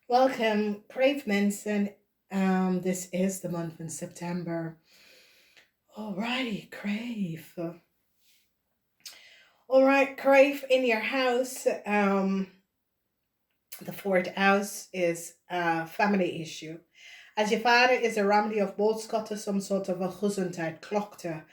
Welcome, Crave Mensen. This is the month in September. Alrighty, Crave. All right, Crave in your house. The fourth house is a family issue. As je vader is een remedy of boodschatten, some sort of a gezondheid klokte.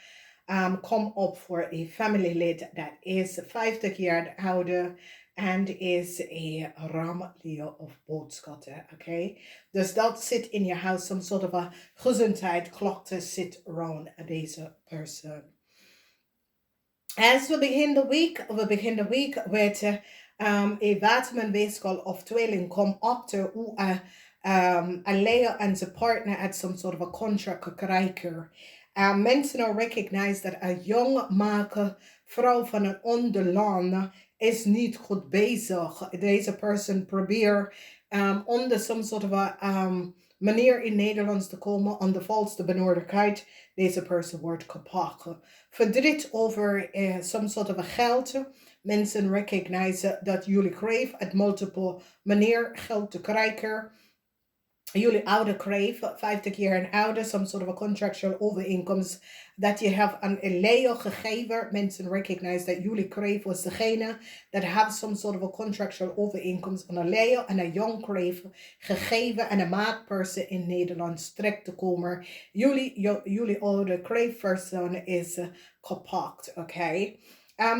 Come up for a family lid that is 50 jaar ouder and is a ramlio of boodschatten. Okay, dus dat zit in je house, some sort of a gezondheid klokte sit around deze person. As we begin the week with a vitamin weeskal of tweeling come after hoe a layer and the partner at some sort of a contract krijgen. Mensen nou recognize dat een jong maken vrouw van een onderland is niet goed bezig. Deze person probeert onder some sort of a manier in Nederlands te komen, on de valste benodigdheid. Deze person wordt kapot. Verdriet over some sort of a geld. Mensen recognize dat jullie crave at multiple manier geld te krijgen. Jullie oude crave, 50 jaar en ouder, some sort of a contractual overeenkomst dat je have aan een leo gegeven. Mensen recognize dat jullie crave was degene that have some sort of a contractual overeenkomst aan een leo en een young crave gegeven en een maatperson in Nederland trek te komen. Jullie oude crave person is kapot, okay?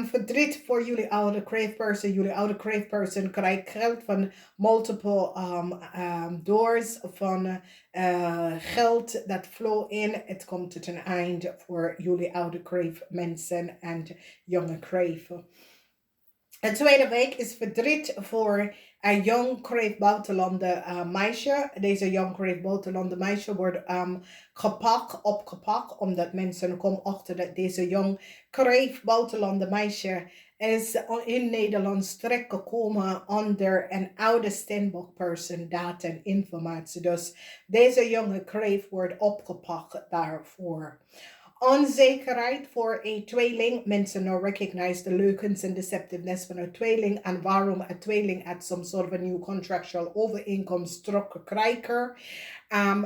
Verdriet voor jullie oude crave person. Jullie oude crave person krijgt geld van multiple doors van geld dat flow in. Het komt tot een eind voor jullie oude crave mensen en jonge crave. De tweede week is verdriet voor een jong crave buitenlanden meisje. Deze jong crave buitenlanden meisje wordt opgepakt, omdat mensen komen achter dat deze jong crave buitenlanden meisje is in Nederland terecht gekomen onder een oude Steenbok person data en informatie. Dus deze jonge crave wordt opgepakt daarvoor. Onzekerheid voor een tweeling. Mensen nou recognize de leugens en deceptiveness van een tweeling en waarom een tweeling at some sort of a new contractual overeenkomst terug krijgen.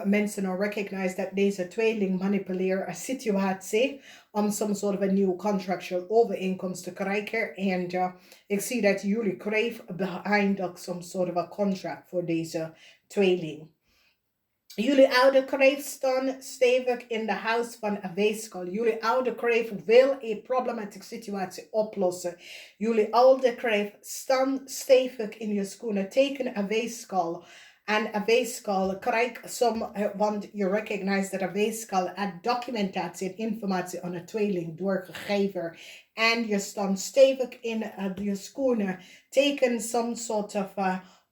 Mensen nou recognize dat deze tweeling manipuleert een situatie om some sort of a new contractual overeenkomst te krijgen. En ik zie dat jullie crave behind some sort of a contract voor deze tweeling. Jullie oude crave staan stevig in de house van een weeskal. Jullie oude crave wil een problematische situatie oplossen. Jullie oude crave staan stevig in je schoenen. Teken een weeskal. En een weeskal krijgt want je recognize dat een weeskal een documentatie en informatie aan een tweeling doorgegeven. En je staat stevig in je schoenen. Teken some sort of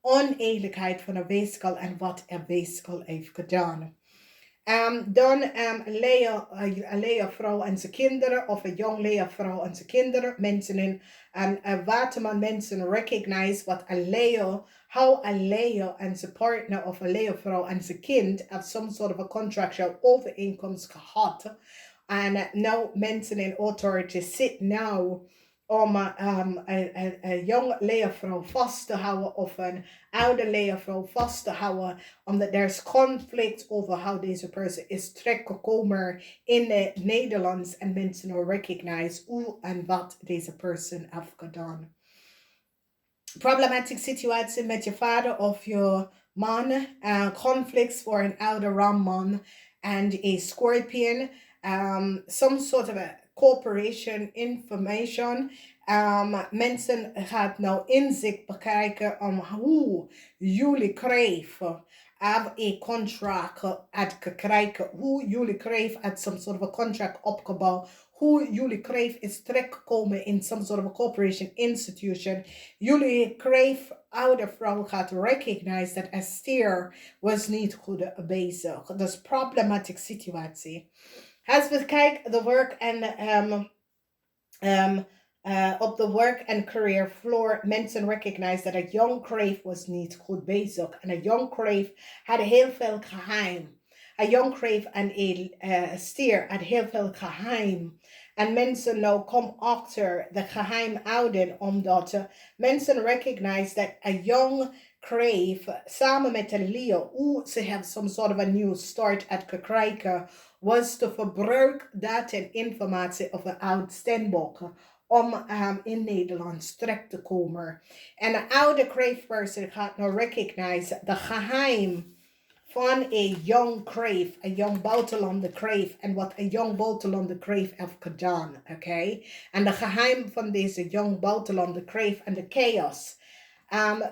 oneerlijkheid van een weeskal en wat een weeskal heeft gedaan. Dan een leervrouw en zijn kinderen, of een jong leervrouw en zijn kinderen. Mensen in een waterman mensen recognize wat een leer, how een leer en zijn partner of een leervrouw en zijn kind have some sort of a contractual overeenkomst gehad. En nou mensen in authority sit now om een jonge leervrouw vast te houden of een oude leervrouw vast te houden, omdat er is conflict over how deze person is terechtgekomen in het Nederlands en mensen nou recognize hoe en wat deze person heeft gedaan. Problematic situatie met je vader of je man, conflicts voor een oude ramman and a scorpion, some sort of a corporation information. Mensen gaan nou inzicht bekijken om hoe jullie crave have a contract krijgen, hoe jullie crave at some sort of a contract opgebouwd, hoe jullie crave is terechtgekomen in some sort of a corporation institution. Jullie crave oude vrouw gaat recognize dat Esther was niet goed bezig. Dus problematische situatie. Als we kijken de work en op de work and career floor, mensen recognize dat een young crave was niet goed bezig. En een young crave had heel veel geheim. Een young crave en een stier had heel veel geheim. En mensen nou komen achter de geheim houden, omdat mensen recognize dat een young Kreeft samen met een Leo, hoe ze have some sort of a new start at krijgen, was de verbruik data en informatie over oud Stenbok om in Nederland terecht te komen. En een oude Kreeft person gaat nou recognize de geheim van een young Kreeft, een young buitenlander Kreeft en wat een young buitenlander Kreeft heeft gedaan, oké? En de geheim van deze young buitenlander Kreeft en de chaos.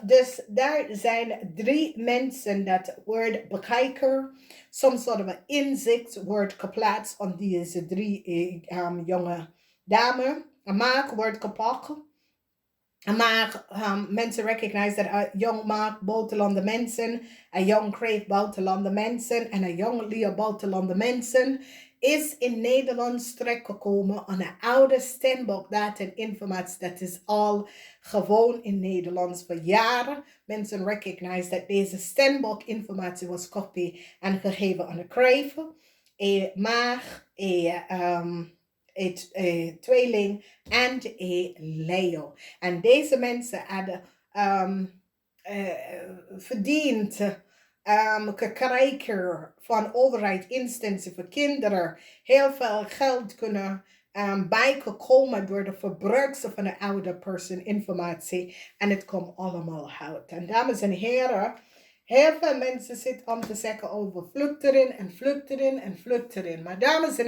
Dus daar zijn 3 mensen dat wordt bekijken. Some sort of an inzicht wordt geplaatst aan deze 3 jonge dames. Een maak wordt gepakt. Maar mensen recognize dat een jong maak buitenlandse mensen, een jong Kreeft buitenlandse mensen en een jong Leo buitenlandse mensen is in Nederland terechtgekomen aan een oude Stenbok data en informatie. Dat is al gewoon in Nederlands voor jaren. Mensen recognize dat deze Stenbok informatie was kopie en gegeven aan de Kreeft. Maar een tweeling en een Leo. En deze mensen hadden verdiend gekregen van overheid instantie voor kinderen heel veel geld kunnen bijgekomen door de verbruikse van de oude persoon informatie. En het komt allemaal uit. En dames en heren, heel veel mensen zitten om te zeggen over vlucht erin en vlucht erin en vlucht erin. Maar dames en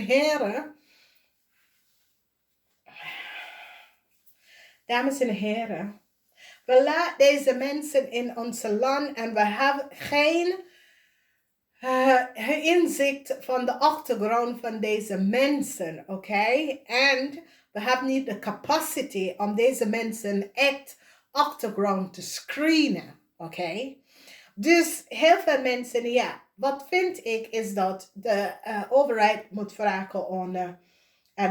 heren, we laten deze mensen in ons land en we hebben geen inzicht van de achtergrond van deze mensen, oké? En we hebben niet de capacity om deze mensen echt achtergrond te screenen, oké? Dus heel veel mensen, ja, wat vind ik is dat de overheid moet vragen aan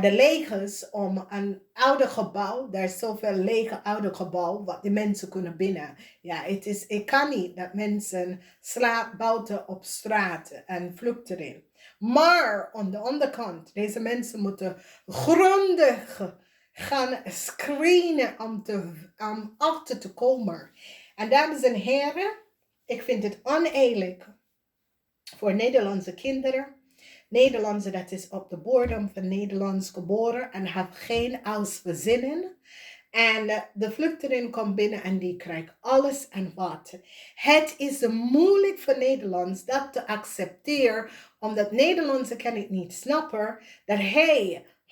de legers om een oude gebouw, er is zoveel lege oude gebouw, wat de mensen kunnen binnen. Ja, het kan niet dat mensen slapen buiten op straat en vluchten erin. Maar aan de andere kant, deze mensen moeten grondig gaan screenen om achter te komen. En dames en heren, ik vind het oneerlijk voor Nederlandse kinderen. Nederlandse dat is op de bodem van Nederlands geboren en heeft geen verzinnen. En de vluchteling komt binnen en die krijgt alles en wat. Het is moeilijk voor Nederlands dat te accepteren, omdat Nederlandse kan het niet snappen dat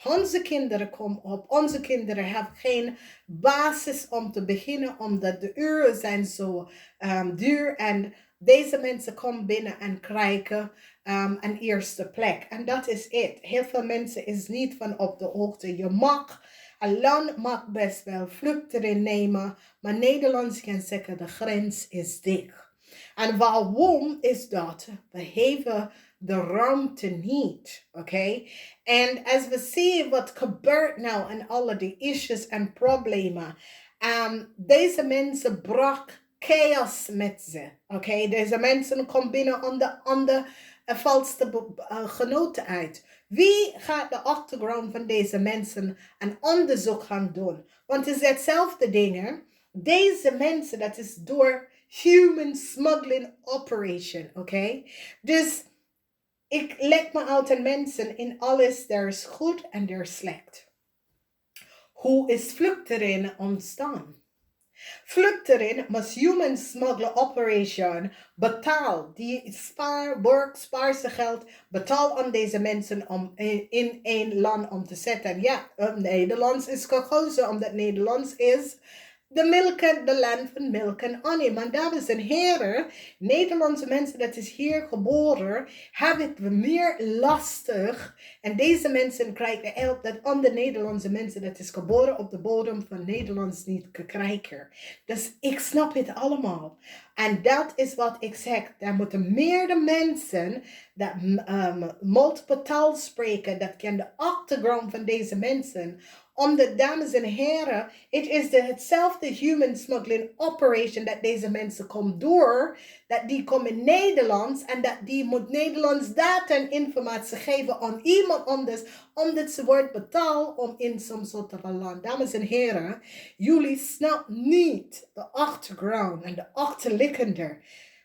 onze kinderen komen op, onze kinderen hebben geen basis om te beginnen, omdat de uren zijn zo duur en deze mensen komen binnen en krijgen een eerste plek. En dat is het. Heel veel mensen is niet van op de hoogte. Een land mag best wel vluchtelingen nemen, maar Nederland kan zeggen de grens is dicht. En waarom is dat? We hebben de ruimte niet, oké? En als we zien wat gebeurt nou en alle die issues en problemen, deze mensen brak chaos met ze, oké? Deze mensen komen binnen aan de valste genoten uit. Wie gaat de achtergrond van deze mensen een onderzoek gaan doen? Want het is hetzelfde ding. Deze mensen, dat is door human smuggling operation, oké? Dus ik leg me uit aan mensen in alles, er is goed en er is slecht. Hoe is vluchteling ontstaan? Vluchteling must human smuggler operation betaal. Die spaarse geld betaal aan deze mensen om in een land om te zetten. Ja, Nederlands is gekozen omdat Nederlands is de land van milk en honey. Maar dames en heren, Nederlandse mensen dat is hier geboren, hebben het meer lastig. En deze mensen krijgen help dat andere Nederlandse mensen dat is geboren op de bodem van Nederlands niet krijgen. Dus ik snap het allemaal. En dat is wat ik zeg. Er moeten meerdere mensen dat multiple taal spreken. Dat kan de achtergrond van deze mensen Omdat, dames en heren, het is hetzelfde human smuggling operation dat deze mensen komen door. Dat die komen in Nederland en dat die moet Nederlands data en informatie geven aan iemand anders. Omdat ze wordt betaald om in zo'n soort van land. Dames en heren, jullie snappen niet de achtergrond en de achterliggende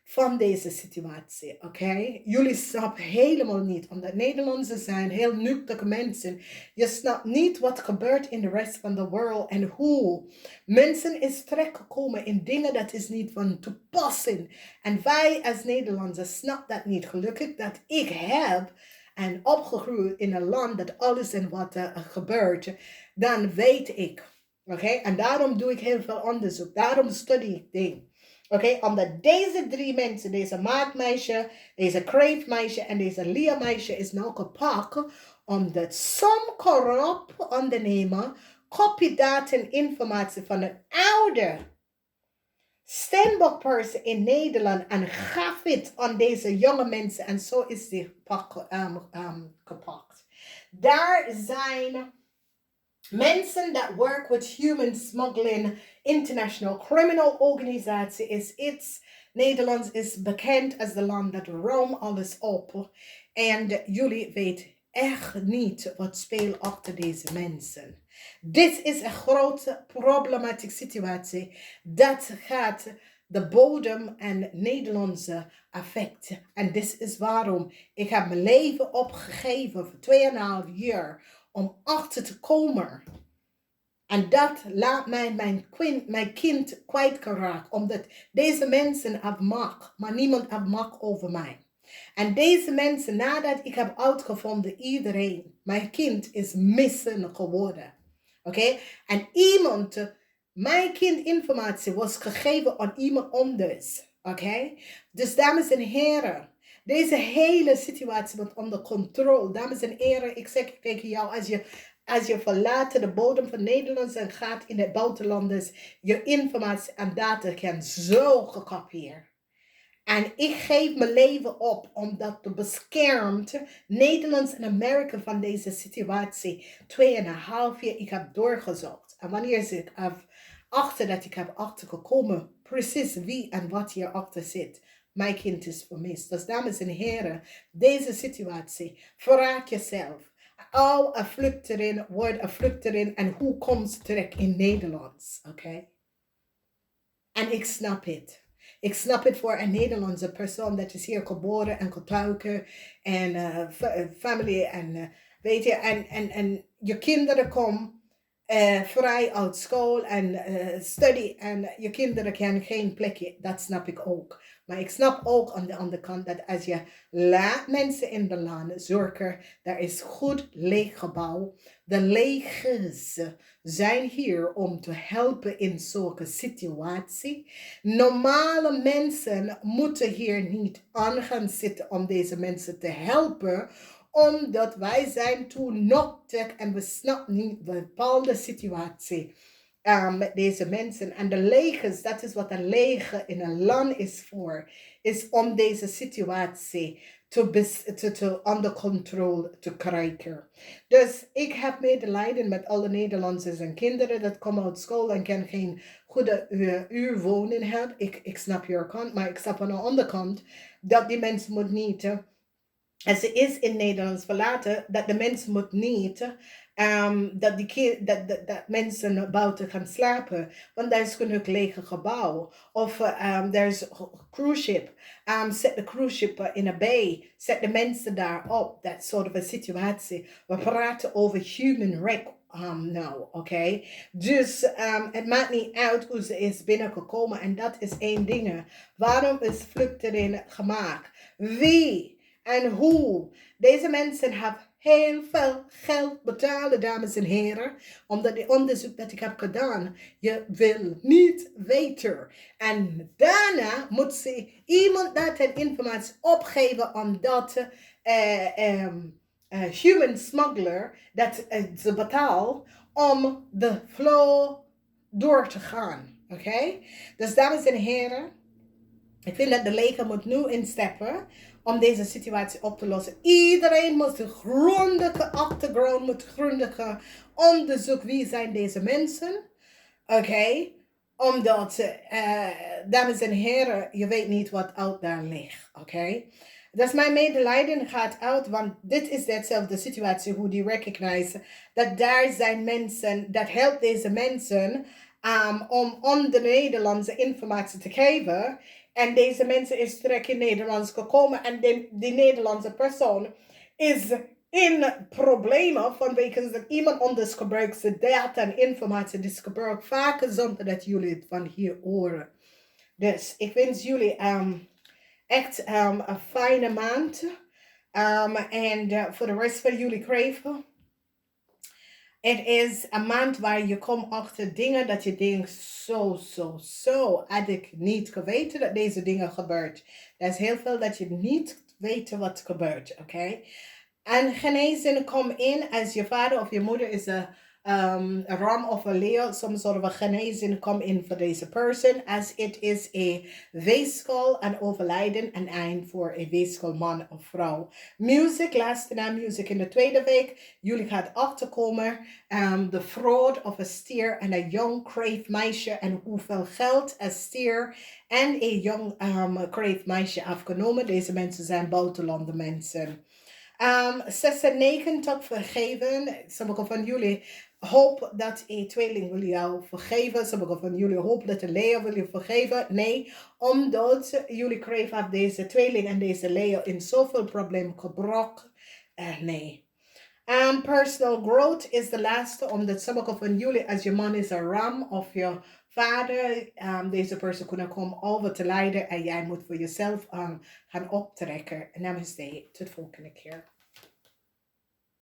van deze situatie, oké? Jullie snappen helemaal niet, omdat Nederlanders zijn heel nuchtere mensen. Je snapt niet wat gebeurt in de rest van de wereld en hoe mensen is terechtgekomen in dingen dat is niet van toepassing. En wij als Nederlanders snappen dat niet. Gelukkig dat ik heb en opgegroeid in een land dat alles en wat gebeurt, dan weet ik, oké? En daarom doe ik heel veel onderzoek, daarom studie ik dingen. Oké, omdat deze 3 mensen, deze maatmeisje, deze Kreeft meisje en deze Lia meisje is nou gepakt. Omdat some corrupt ondernemer kopie data en informatie van een oude Steenbokperson in Nederland en gaf het aan deze jonge mensen. En zo is die gepakt. Daar zijn mensen that work with human smuggling, international criminal organisatie is iets. Nederland is bekend als de land dat ruim alles op. En jullie weten echt niet wat speelt achter deze mensen. Dit is een grote problematieke situatie. Dat gaat de bodem en Nederlandse affect. En dit is waarom ik heb mijn leven opgegeven voor 2,5 jaar om achter te komen. En dat laat mij mijn kind kwijtraken. Omdat deze mensen hebben macht, maar niemand heeft macht over mij. En deze mensen, nadat ik heb uitgevonden, iedereen, mijn kind is missing geworden. Oké? En iemand, mijn kind informatie was gegeven aan iemand anders. Oké? Dus dames en heren, deze hele situatie wordt onder controle. Dames en heren, ik zeg tegen jou, als je verlaat de bodem van Nederland en gaat in het buitenland, je informatie en data kan zo gekopieerd. En ik geef mijn leven op om dat te beschermen, Nederlands en Amerika van deze situatie. 2,5 jaar, ik heb doorgezocht. En wanneer ik heb dat ik heb achtergekomen, precies wie en wat hierachter zit. Mijn kind is vermist. Dus dames en heren, deze situatie, vraag jezelf. Al een vluchteling wordt een vluchteling en hoe komt ze terecht in Nederland? Oké? En ik snap het. Ik snap het voor een Nederlandse persoon dat is hier geboren en getuigen en familie en weet je, en je kinderen komen vrij uit school en studie en je kinderen krijgen geen plekje. Dat snap ik ook. Maar ik snap ook aan de andere kant dat als je laat mensen in de land zorgen, daar is goed leeg gebouw. De legers zijn hier om te helpen in zulke situatie. Normale mensen moeten hier niet aan gaan zitten om deze mensen te helpen. Omdat wij zijn toen noktig en we snappen niet de bepaalde situatie met deze mensen. En de legers, dat is wat een leger in een land is voor. Is om deze situatie te onder controle te krijgen. Dus ik heb medelijden met alle Nederlanders en kinderen dat komen uit school en kan geen goede uurwoning hebben. Ik snap je kant, maar ik snap aan de andere kant dat die mensen moet niet. En ze is in Nederland verlaten dat de mensen moet niet dat mensen buiten gaan slapen. Want daar is genoeg lege gebouw. Of er is een cruise ship. Zet de cruise ship in een bay. Zet de mensen daar op. Dat soort van situatie. We praten over human wreck nou, oké. Dus het maakt niet uit hoe ze is binnengekomen. En dat is één ding. Waarom is vluchteling gemaakt? Wie en hoe? Deze mensen hebben heel veel geld betalen, dames en heren. Omdat die onderzoek dat ik heb gedaan, je wil niet weten. En daarna moet ze iemand dat informatie opgeven aan dat human smuggler dat ze betaalt om de flow door te gaan. Oké? Dus dames en heren, Ik vind dat de leger moet nu instappen om deze situatie op te lossen. Iedereen moet een grondige achtergrond, moet grondige onderzoek. Wie zijn deze mensen? Oké? Omdat, dames en heren, je weet niet wat out daar ligt. Oké? Dus mijn medelijden gaat uit, want dit is dezelfde situatie hoe die recognize dat daar zijn mensen, dat helpt deze mensen om de Nederlandse informatie te geven. En deze mensen is terug in Nederland gekomen en die Nederlandse persoon is in problemen vanwege dat iemand anders gebruikt zijn data en informatie die is gebruikt vaker zonder dat jullie het van hier horen. Dus ik wens jullie echt een fijne maand. En voor de rest van jullie Kreeft. Het is een maand waar je komt achter dingen dat je denkt, zo, had ik niet geweten dat deze dingen gebeurt. Er is heel veel dat je niet weet wat gebeurt, oké? En genezing komt in als je vader of je moeder is een ram of een leeuw. Some sort of genezing komt in voor deze persoon. Als het is een weeskal, een overlijden, een eind voor een weeskal man of vrouw. Music, luister naar muziek in de tweede week. Jullie gaan achterkomen de fraud of een stier en een jong Kreeft meisje en hoeveel geld een stier en een jong Kreeft meisje afgenomen. Deze mensen zijn buitenlandse mensen. 96 vergeven. Sommigen van jullie hopen dat een tweeling wil jou vergeven. Sommigen van jullie hopen dat een leeuw wil je vergeven. Nee, omdat jullie Kreeft af deze tweeling en deze leeuw in zoveel problemen gebroken. Nee. Personal growth is de laatste, omdat sommigen van jullie, als je man is een ram of je vader, deze persoon kunnen komen over te leiden en jij moet voor jezelf gaan optrekken. Namaste, tot volgende keer.